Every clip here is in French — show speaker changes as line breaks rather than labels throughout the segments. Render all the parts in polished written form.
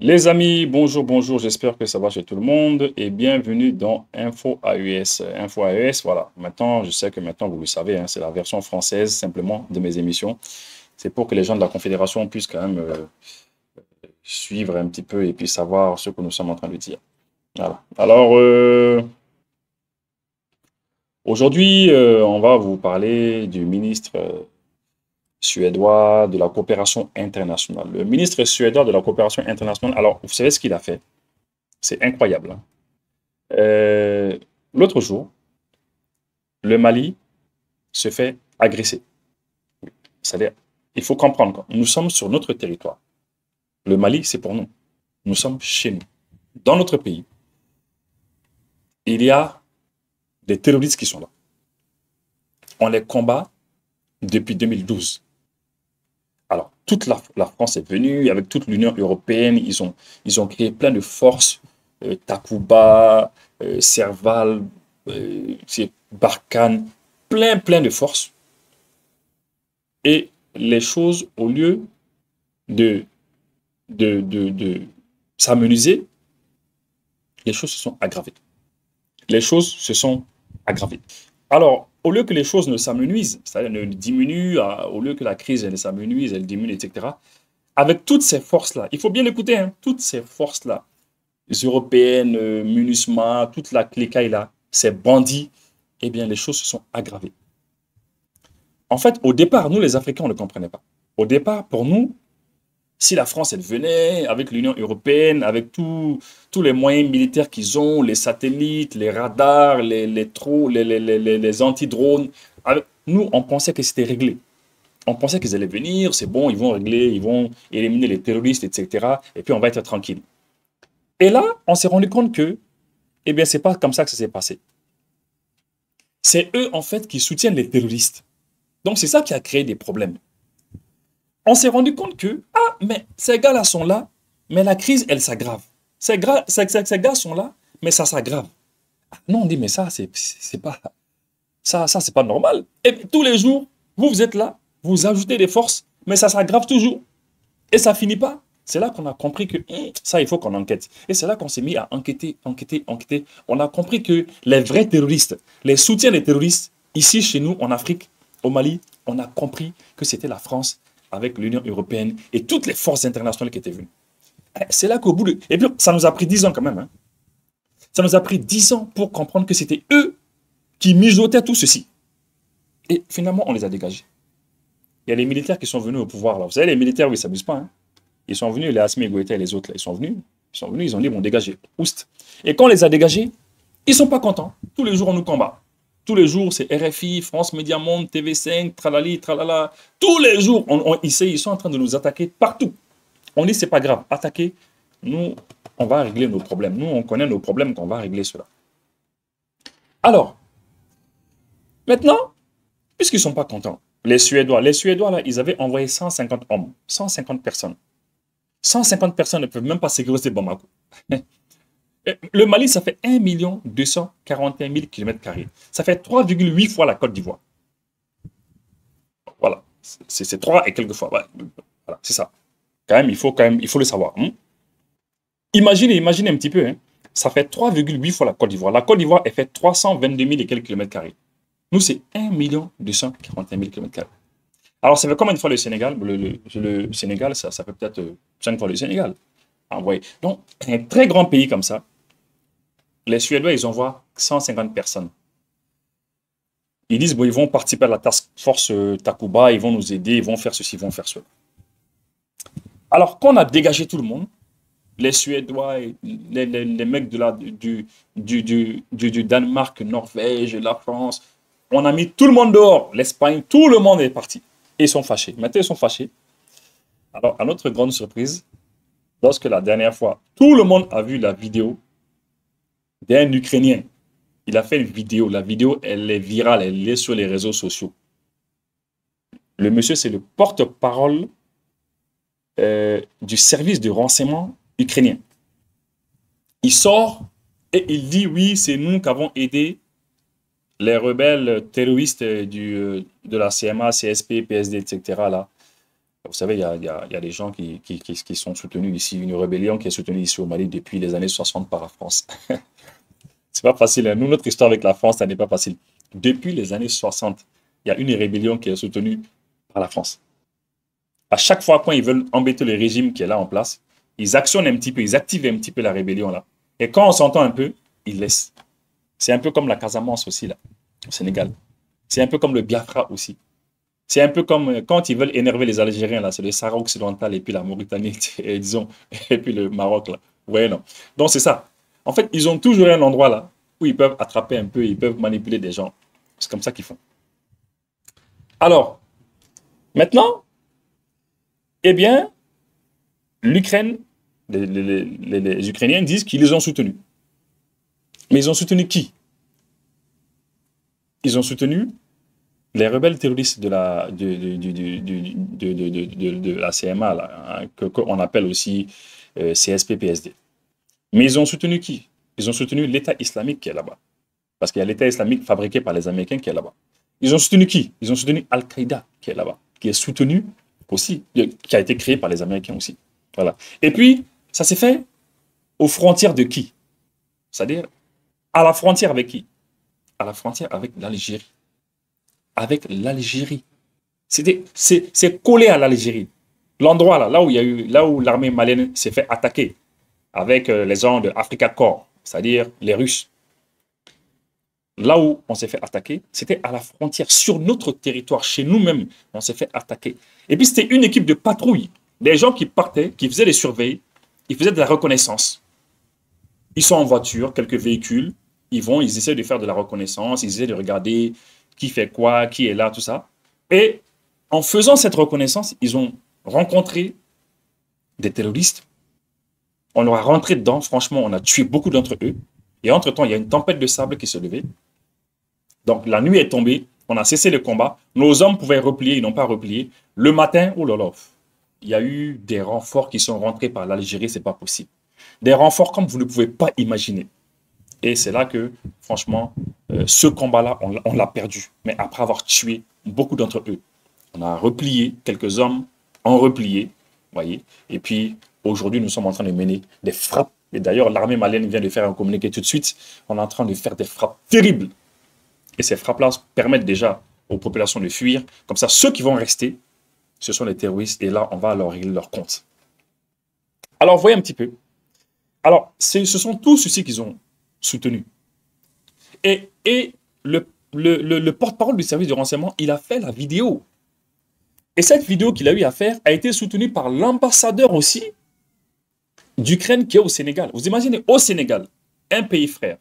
Les amis, bonjour, bonjour, j'espère que ça va chez tout le monde et bienvenue dans Info AES. Info AES, voilà, maintenant, je sais que maintenant vous le savez, hein, c'est la version française simplement de mes émissions. C'est pour que les gens de la Confédération puissent quand même suivre un petit peu et puis savoir ce que nous sommes en train de dire. Voilà. Alors, aujourd'hui, on va vous parler du ministre suédois de la coopération internationale. Le ministre suédois de la coopération internationale, alors, vous savez ce qu'il a fait? C'est incroyable, hein. Euh, L'autre jour, le Mali se fait agresser. C'est-à-dire, il faut comprendre, quoi. Nous sommes sur notre territoire. Le Mali, c'est pour nous. Nous sommes chez nous. Dans notre pays, il y a des terroristes qui sont là. On les combat depuis 2012. Alors, toute la France est venue, avec toute l'Union européenne, ils ont créé plein de forces, Takuba, Serval, Barkhane, plein de forces. Et les choses, au lieu de, de s'amenuiser, les choses se sont aggravées. Les choses se sont aggravées. Alors, au lieu que les choses ne s'amenuisent, c'est-à-dire ne diminuent, au lieu que la crise ne s'amenuise, elle diminue, etc., avec toutes ces forces-là, il faut bien écouter, hein, toutes ces forces-là, les européennes, MINUSMA, toute la cliquaille là, ces bandits, eh bien, les choses se sont aggravées. En fait, au départ, nous, les Africains, on ne comprenait pas. Au départ, pour nous, si la France, elle venait avec l'Union européenne, avec tous les moyens militaires qu'ils ont, les satellites, les radars, les anti-drones, nous, on pensait que c'était réglé. On pensait qu'ils allaient venir, c'est bon, ils vont régler, ils vont éliminer les terroristes, etc. Et puis on va être tranquille. Et là, on s'est rendu compte que, eh bien, c'est pas comme ça que ça s'est passé. C'est eux, en fait, qui soutiennent les terroristes. Donc, c'est ça qui a créé des problèmes. On s'est rendu compte que, ah, mais ces gars-là sont là, mais la crise, elle s'aggrave. Ces gars sont là, mais ça s'aggrave. Non, on dit, mais ça, c'est pas, ça, c'est pas normal. Et tous les jours, vous êtes là, vous ajoutez des forces, mais ça s'aggrave toujours. Et ça finit pas. C'est là qu'on a compris que ça, il faut qu'on enquête. Et c'est là qu'on s'est mis à enquêter, enquêter, enquêter. On a compris que les vrais terroristes, les soutiens des terroristes, ici, chez nous, en Afrique, au Mali, on a compris que c'était la France avec l'Union européenne et toutes les forces internationales qui étaient venues. C'est là qu'au bout de... Et puis, ça nous a pris 10 ans quand même, hein. Ça nous a pris 10 ans pour comprendre que c'était eux qui mijotaient tout ceci. Et finalement, on les a dégagés. Il y a les militaires qui sont venus au pouvoir, là. Vous savez, les militaires, oui, ils ne s'abusent pas, hein. Ils sont venus, les Assimi Goïta et les autres, là, ils ont dit, bon, dégagez, oust. Et quand on les a dégagés, ils ne sont pas contents. Tous les jours, on nous combat. Tous les jours, c'est RFI, France Média Monde, TV5, tralali, tralala. Tous les jours, ils sont en train de nous attaquer partout. On dit, c'est pas grave, attaquer, nous, on va régler nos problèmes. Nous, on connaît nos problèmes, qu'on va régler cela. Alors, maintenant, puisqu'ils ne sont pas contents, les Suédois, là, ils avaient envoyé 150 hommes, 150 personnes. 150 personnes ne peuvent même pas sécuriser Bamako. Le Mali, ça fait 1 241 000 km². Ça fait 3,8 fois la Côte d'Ivoire. Voilà. C'est 3 et quelques fois. Ouais. Voilà, c'est ça. Quand même, il faut le savoir. Hein. Imaginez un petit peu. Hein. Ça fait 3,8 fois la Côte d'Ivoire. La Côte d'Ivoire, elle fait 322 000 et quelques kilomètres carrés. Nous, c'est 1 241 000 km². Alors, ça fait combien de fois le Sénégal? Le Sénégal, ça fait peut-être 5 fois le Sénégal. Ah, ouais. Donc, un très grand pays comme ça, les Suédois, ils envoient 150 personnes. Ils disent, bon, ils vont participer à la task force Takuba, ils vont nous aider, ils vont faire ceci, ils vont faire cela. Alors, quand on a dégagé tout le monde, les Suédois, les mecs du Danemark, Norvège, la France, on a mis tout le monde dehors. L'Espagne, tout le monde est parti. Et ils sont fâchés. Maintenant, ils sont fâchés. Alors, à notre grande surprise, lorsque la dernière fois, tout le monde a vu la vidéo d'un Ukrainien. Il a fait une vidéo. La vidéo, elle est virale. Elle est sur les réseaux sociaux. Le monsieur, c'est le porte-parole du service de renseignement ukrainien. Il sort et il dit, oui, c'est nous qui avons aidé les rebelles terroristes de la CMA, CSP, PSD, etc. là, Vous savez, il y a des gens qui sont soutenus ici, une rébellion qui est soutenue ici au Mali depuis les années 60 par la France. C'est pas facile, hein. Nous, notre histoire avec la France, ça n'est pas facile. Depuis les années 60, il y a une rébellion qui est soutenue par la France. À chaque fois, quand ils veulent embêter le régime qui est là en place, ils actionnent un petit peu, ils activent un petit peu la rébellion là. Et quand on s'entend un peu, ils laissent. C'est un peu comme la Casamance aussi là, au Sénégal. C'est un peu comme le Biafra aussi. C'est un peu comme quand ils veulent énerver les Algériens là, c'est le Sahara occidental et puis la Mauritanie, et, disons, et puis le Maroc là. Ouais, non. Donc c'est ça. En fait, ils ont toujours un endroit là où ils peuvent attraper un peu, ils peuvent manipuler des gens. C'est comme ça qu'ils font. Alors, maintenant, eh bien, l'Ukraine, les Ukrainiens disent qu'ils les ont soutenus. Mais ils ont soutenu qui? Ils ont soutenu les rebelles terroristes de la CMA, là, hein, qu'on appelle aussi CSP-PSD. Mais ils ont soutenu qui? Ils ont soutenu l'État islamique qui est là-bas. Parce qu'il y a l'État islamique fabriqué par les Américains qui est là-bas. Ils ont soutenu qui? Ils ont soutenu Al-Qaïda qui est là-bas, qui est soutenu aussi, qui a été créé par les Américains aussi. Voilà. Et puis, ça s'est fait aux frontières de qui? C'est-à-dire, à la frontière avec qui? À la frontière avec l'Algérie. Avec l'Algérie. C'est collé à l'Algérie. L'endroit là où il y a eu, là où l'armée malienne s'est fait attaquer avec les gens de Africa Corps, c'est-à-dire les Russes. Là où on s'est fait attaquer, c'était à la frontière, sur notre territoire, chez nous-mêmes, on s'est fait attaquer. Et puis c'était une équipe de patrouille, des gens qui partaient, qui faisaient des surveilles, ils faisaient de la reconnaissance. Ils sont en voiture, quelques véhicules, ils vont, ils essaient de faire de la reconnaissance, ils essaient de regarder qui fait quoi, qui est là, tout ça. Et en faisant cette reconnaissance, ils ont rencontré des terroristes. On leur a rentré dedans, franchement, on a tué beaucoup d'entre eux. Et entre-temps, il y a une tempête de sable qui se levait. Donc la nuit est tombée, on a cessé le combat. Nos hommes pouvaient replier, ils n'ont pas replié. Le matin, oh là là, il y a eu des renforts qui sont rentrés par l'Algérie, c'est pas possible. Des renforts comme vous ne pouvez pas imaginer. Et c'est là que, franchement, ce combat-là, on l'a perdu. Mais après avoir tué beaucoup d'entre eux, on a replié, quelques hommes ont replié, voyez. Et puis, aujourd'hui, nous sommes en train de mener des frappes. Et d'ailleurs, l'armée malienne vient de faire un communiqué tout de suite. On est en train de faire des frappes terribles. Et ces frappes-là permettent déjà aux populations de fuir. Comme ça, ceux qui vont rester, ce sont les terroristes. Et là, on va leur régler leur compte. Alors, voyez un petit peu. Alors, ce sont tous ceux-ci qu'ils ont soutenus. Et le porte-parole du service de renseignement, il a fait la vidéo. Et cette vidéo qu'il a eu à faire a été soutenue par l'ambassadeur aussi d'Ukraine qui est au Sénégal. Vous imaginez, au Sénégal, un pays frère,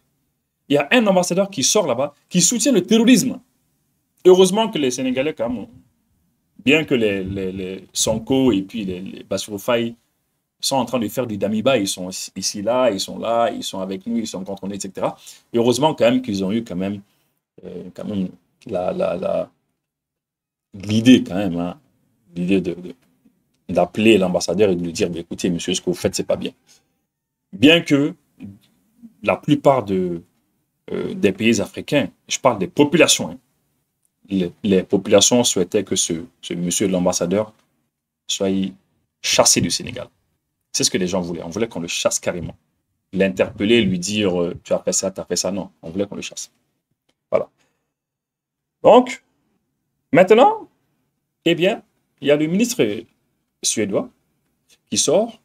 il y a un ambassadeur qui sort là-bas, qui soutient le terrorisme. Heureusement que les Sénégalais, quand même, bien que les Sonko et puis les Bassirou Faye sont en train de faire du damiba, ils sont ici, là, ils sont avec nous, ils sont contre nous, etc. Et heureusement quand même qu'ils ont eu quand même l'idée quand même, hein, l'idée d'appeler l'ambassadeur et de lui dire, bah, écoutez, monsieur, ce que vous faites, c'est pas bien. Bien que la plupart des pays africains, je parle des populations, hein, les populations souhaitaient que ce monsieur l'ambassadeur soit chassé du Sénégal. C'est ce que les gens voulaient. On voulait qu'on le chasse carrément. L'interpeller, lui dire tu as fait ça, tu as fait ça. Non, on voulait qu'on le chasse. Voilà. Donc, maintenant, eh bien, il y a le ministre suédois qui sort,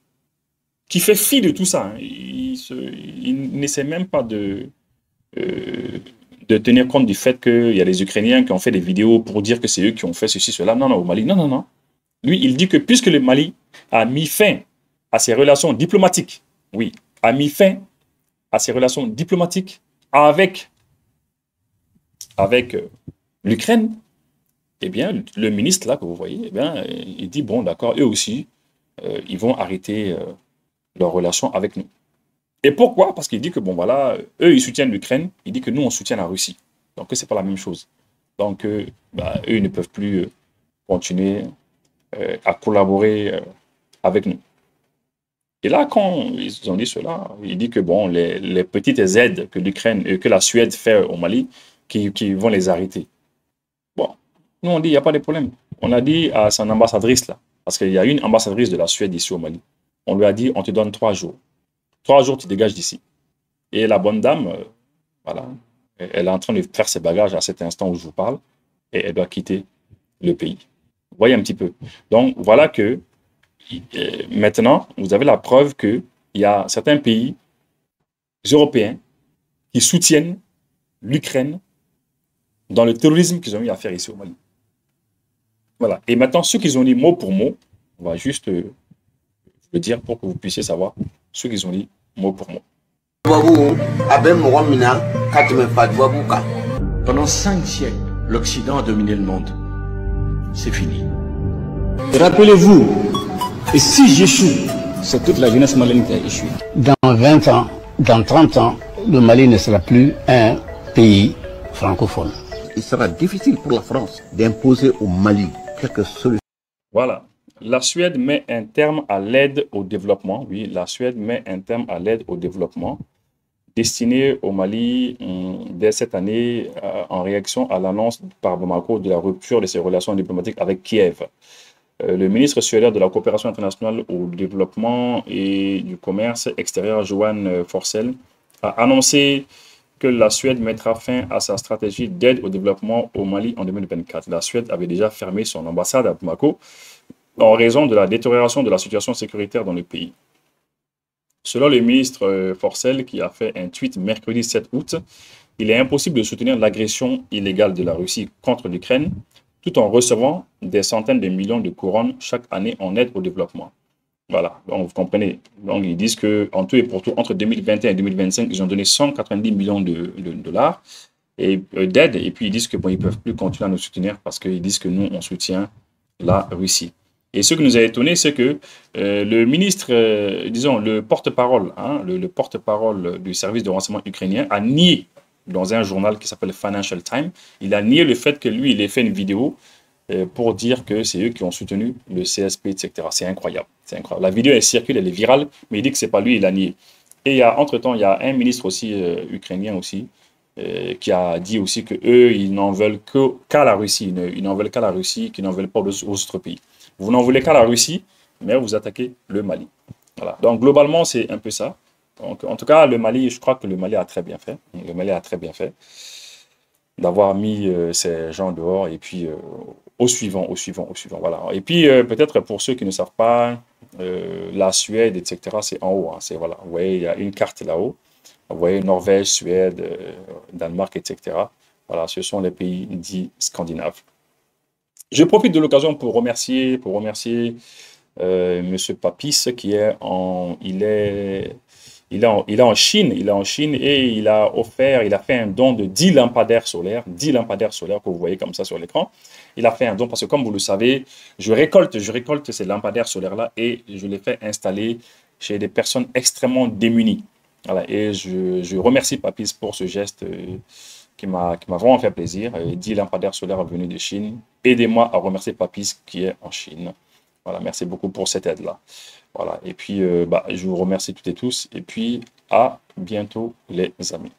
qui fait fi de tout ça. Hein. Il n'essaie même pas de tenir compte du fait qu'il y a les Ukrainiens qui ont fait des vidéos pour dire que c'est eux qui ont fait ceci, cela. Non, non, au Mali. Non, non, non. Lui, il dit que puisque le Mali a mis fin à ses relations diplomatiques, oui, a mis fin à ses relations diplomatiques avec l'Ukraine, eh bien, le ministre, là, que vous voyez, eh bien, il dit, bon, d'accord, eux aussi, ils vont arrêter leurs relations avec nous. Et pourquoi? Parce qu'il dit que, bon, voilà, eux, ils soutiennent l'Ukraine, il dit que nous, on soutient la Russie. Donc, c'est pas la même chose. Donc, eux, ils ne peuvent plus continuer à collaborer avec nous. Et là, quand ils ont dit cela, il dit que, bon, les petites aides que l'Ukraine et que la Suède fait au Mali, qui vont les arrêter. Bon, nous, on dit, il n'y a pas de problème. On a dit à son ambassadrice, là, Parce qu'il y a une ambassadrice de la Suède ici au Mali. On lui a dit, on te donne 3 jours. 3 jours, tu dégages d'ici. Et la bonne dame, voilà, elle est en train de faire ses bagages à cet instant où je vous parle, et elle doit quitter le pays. Vous voyez un petit peu. Donc, voilà que maintenant, vous avez la preuve qu'il y a certains pays européens qui soutiennent l'Ukraine dans le terrorisme qu'ils ont eu à faire ici au Mali. Voilà. Et maintenant, ce qu'ils ont dit mot pour mot, on va juste le dire pour que vous puissiez savoir ce qu'ils ont dit mot pour mot.
Pendant 5 siècles, l'Occident a dominé le monde. C'est fini.
Rappelez-vous, et si j'échoue, c'est toute la jeunesse malienne qui a échoué. Dans 20 ans, dans 30 ans, le Mali ne sera plus un pays francophone.
Il sera difficile pour la France d'imposer au Mali quelques solutions.
Voilà. La Suède met un terme à l'aide au développement. Oui, la Suède met un terme à l'aide au développement destinée au Mali dès cette année en réaction à l'annonce par Bamako de la rupture de ses relations diplomatiques avec Kiev. Le ministre suédois de la coopération internationale au développement et du commerce extérieur, Johan Forssell, a annoncé que la Suède mettra fin à sa stratégie d'aide au développement au Mali en 2024. La Suède avait déjà fermé son ambassade à Bamako en raison de la détérioration de la situation sécuritaire dans le pays. Selon le ministre Forssell, qui a fait un tweet mercredi 7 août, il est impossible de soutenir l'agression illégale de la Russie contre l'Ukraine tout en recevant des centaines de millions de couronnes chaque année en aide au développement. Voilà, donc vous comprenez. Donc ils disent qu'en tout et pour tout, entre 2021 et 2025, ils ont donné 190 millions de dollars d'aide. Et puis ils disent que bon, ils ne peuvent plus continuer à nous soutenir parce qu'ils disent que nous, on soutient la Russie. Et ce qui nous a étonné, c'est que le ministre, disons, le porte-parole, le porte-parole du service de renseignement ukrainien a nié dans un journal qui s'appelle Financial Times, il a nié le fait que lui, il ait fait une vidéo pour dire que c'est eux qui ont soutenu le CSP, etc. C'est incroyable. C'est incroyable. La vidéo, elle circule, elle est virale, mais il dit que ce n'est pas lui, il a nié. Et entre-temps, il y a un ministre aussi ukrainien aussi, qui a dit aussi qu'eux, ils n'en veulent qu'à la Russie. Ils n'en veulent qu'à la Russie, qu'ils n'en veulent pas aux autres pays. Vous n'en voulez qu'à la Russie, mais vous attaquez le Mali. Voilà. Donc, globalement, c'est un peu ça. Donc, en tout cas, le Mali, je crois que le Mali a très bien fait. Le Mali a très bien fait d'avoir mis ces gens dehors et puis au suivant. Voilà. Et puis, peut-être pour ceux qui ne savent pas, la Suède, etc., c'est en haut. Voilà. Vous voyez, il y a une carte là-haut. Vous voyez, Norvège, Suède, Danemark, etc. Voilà, ce sont les pays dits scandinaves. Je profite de l'occasion pour remercier Monsieur Papis qui est il est en Chine et il a fait un don de 10 lampadaires solaires que vous voyez comme ça sur l'écran. Il a fait un don parce que comme vous le savez, je récolte ces lampadaires solaires là et je les fais installer chez des personnes extrêmement démunies. Voilà, et je remercie Papis pour ce geste qui m'a vraiment fait plaisir. 10 lampadaires solaires venus de Chine. Aidez-moi à remercier Papis qui est en Chine. Voilà, merci beaucoup pour cette aide-là. Voilà, et puis je vous remercie toutes et tous. Et puis à bientôt les amis.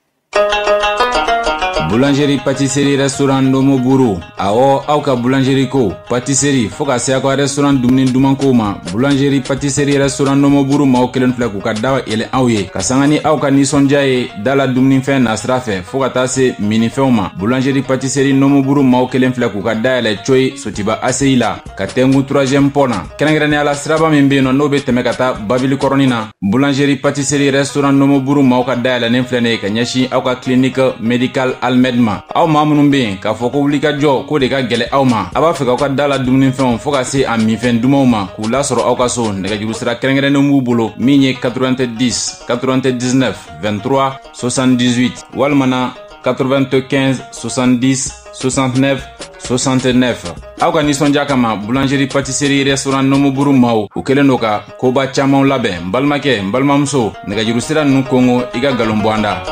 Boulangerie, pâtisserie, restaurant Nomo Buru. Ao auka boulangerie ko, pâtisserie, foka se akwa restaurant dumnin duman ko ma. Boulangerie, pâtisserie, restaurant Nomo Buru ma okelen fle ku kadawa ele awye. Kasangani auka nisonja e dala dumnin fe nasra fe, foka ta se mini fe ma. Boulangerie, pâtisserie Nomo Buru ma okelen fle ku kadawa ele choi sotiba aseila. Katengu 3e pona. Kenangrani ala sraba mimbe no nobe temekata babili koronina. Boulangerie, pâtisserie, restaurant Nomo Buru ma okada ele nenflene kanyashi auka clinique médical Almedma. Aw ma munun be ka fɔ ko wuli ka jɔ ko de ka gɛlɛ aw ma. A b'a fɛ k'aw ka dala dumunifɛnw fo ka se a minfɛn dumanw ma k'u lasɔrɔ aw ka so. Nɛgɛjuru sira kɛrɛnkɛrɛnnen b'u bolo min ye 90 99 23 78 walima na 95 70 69 69. Aw ka nisɔndiya kama boulangerie pâtisserie restaurant Nomo Buru maaw u kɛlen do ka koba camanw labɛn. N balimakɛ n balimamuso nɛgɛjuru sira ninnu kongo i ka galon bɔ an da.